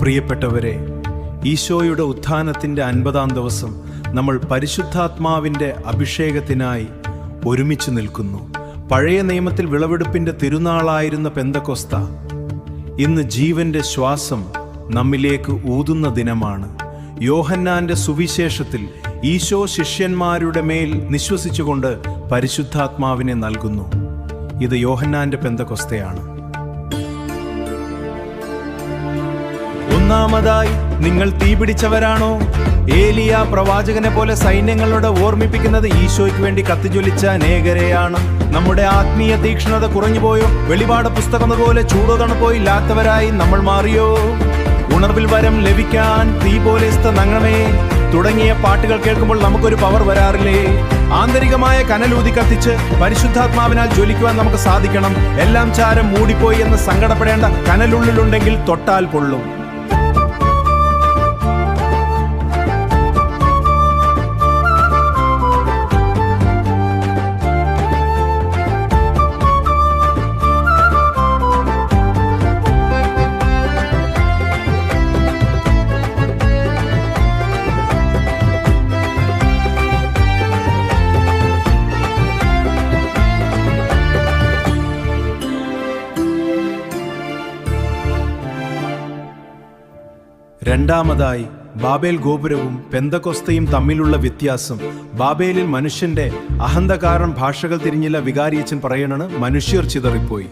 പ്രിയപ്പെട്ടവരെ, ഈശോയുടെ ഉത്ഥാനത്തിൻ്റെ 50-ാം ദിവസം നമ്മൾ പരിശുദ്ധാത്മാവിൻ്റെ അഭിഷേകത്തിനായി ഒരുമിച്ച് നിൽക്കുന്നു. പഴയ നിയമത്തിൽ വിളവെടുപ്പിൻ്റെ തിരുനാളായിരുന്ന പെന്തക്കൊസ്ത ഇന്ന് ജീവന്റെ ശ്വാസം നമ്മിലേക്ക് ഊതുന്ന ദിനമാണ്. യോഹന്നാന്റെ സുവിശേഷത്തിൽ ഈശോ ശിഷ്യന്മാരുടെ മേൽ നിശ്വസിച്ചുകൊണ്ട് പരിശുദ്ധാത്മാവിനെ നൽകുന്നു. ഇത് യോഹന്നാന്റെ പെന്തക്കൊസ്തയാണ്. ഒന്നാമതായി, നിങ്ങൾ തീപിടിച്ചവരാണോ? ഏലിയ പ്രവാചകനെ പോലെ സൈന്യങ്ങളോട് ഓർമ്മിപ്പിക്കുന്നത് ഈശോയ്ക്ക് വേണ്ടി കത്തിജ്വലിച്ച അനേകരെയാണ്. നമ്മുടെ ആത്മീയ തീക്ഷ്ണത കുറഞ്ഞുപോയോ? വെളിപാട് പുസ്തകം പോലെ ചൂടോ തണുപ്പോ ഇല്ലാത്തവരായി നമ്മൾ മാറിയോ? ഉണർവിൽ വരം ലഭിക്കാൻ തീ പോലെ നങ്ങമേ തുടങ്ങിയ പാട്ടുകൾ കേൾക്കുമ്പോൾ നമുക്കൊരു പവർ വരാറില്ലേ? ആന്തരികമായ കനലൂതി കത്തിച്ച് പരിശുദ്ധാത്മാവിനാൽ ജ്വലിക്കുവാൻ നമുക്ക് സാധിക്കണം. എല്ലാം ചാരം മൂടിപ്പോയി എന്ന് സങ്കടപ്പെടേണ്ട, കനലുള്ളിലുണ്ടെങ്കിൽ തൊട്ടാൽ പൊള്ളും. രണ്ടാമതായി, ബാബേൽ ഗോപുരവും പെന്തക്കൊസ്തയും തമ്മിലുള്ള വ്യത്യാസം. ബാബേലിൽ മനുഷ്യന്റെ അഹന്ത കാരണം ഭാഷകൾ തിരിഞ്ഞില്ല. വികാരിയച്ചൻ പറയണത് മനുഷ്യർ ചിതറിപ്പോയി.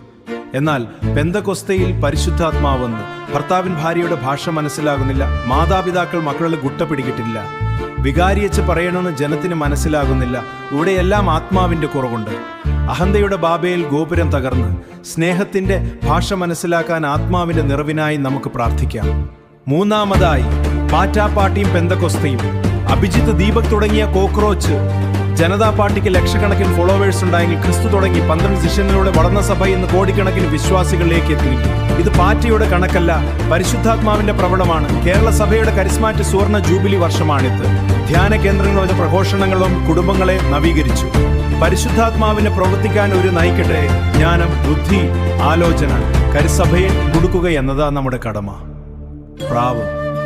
എന്നാൽ പെന്തക്കൊസ്തയിൽ പരിശുദ്ധാത്മാവെന്ന്. ഭർത്താവിൻ ഭാര്യയുടെ ഭാഷ മനസ്സിലാകുന്നില്ല, മാതാപിതാക്കൾ മക്കളിൽ ഗുട്ട പിടികിട്ടില്ല. വികാരിയച്ച് പറയണമെന്ന് ജനത്തിന് മനസ്സിലാകുന്നില്ല. ഇവിടെയെല്ലാം ആത്മാവിന്റെ കുറവുണ്ട്. അഹന്തയുടെ ബാബേൽ ഗോപുരം തകർന്ന് സ്നേഹത്തിന്റെ ഭാഷ മനസ്സിലാക്കാൻ ആത്മാവിന്റെ നിറവിനായി നമുക്ക് പ്രാർത്ഥിക്കാം. മൂന്നാമതായി, പാറ്റാ പാർട്ടിയും പെന്തക്കൊസ്തയും. അഭിജിത്ത്, ദീപക് തുടങ്ങിയ കോക്രോച്ച് ജനതാ പാർട്ടിക്ക് ലക്ഷക്കണക്കിന് ഫോളോവേഴ്സ് ഉണ്ടായെങ്കിൽ ക്രിസ്തു തുടങ്ങി 12 ശിഷ്യനിലൂടെ വളർന്ന സഭ ഇന്ന് കോടിക്കണക്കിന് വിശ്വാസികളിലേക്ക് എത്തി. ഇത് പാർട്ടിയുടെ കണക്കല്ല, പരിശുദ്ധാത്മാവിന്റെ പ്രവണമാണ്. കേരള സഭയുടെ കരിസ്മാറ്റിക് സുവർണ ജൂബിലി വർഷമാണിത്. ധ്യാന കേന്ദ്രങ്ങളും പ്രഘോഷണങ്ങളും കുടുംബങ്ങളെ നവീകരിച്ചു. പരിശുദ്ധാത്മാവിനെ പ്രവർത്തിക്കാൻ ഒരു നയിക്കട്ടെ. ജ്ഞാനം, ബുദ്ധി, ആലോചന കരിസഭയെ കൊടുക്കുക എന്നതാ നമ്മുടെ കടമ. പ്രാവ്,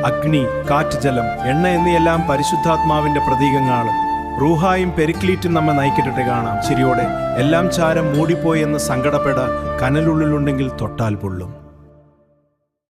അഗ്നി, കാറ്റ്, ജലം, എണ്ണ എന്നിയെല്ലാം പരിശുദ്ധാത്മാവിന്റെ പ്രതീകങ്ങളാണ്. റൂഹായും പെരിക്ലീറ്റും നമ്മെ നയിക്കട്ടെ. കാണാം ചിരിയോടെ. എല്ലാം ചാരം മൂടിപ്പോയി എന്ന് സങ്കടപ്പെട, കനലുള്ളിലുണ്ടെങ്കിൽ തൊട്ടാൽ പൊള്ളും.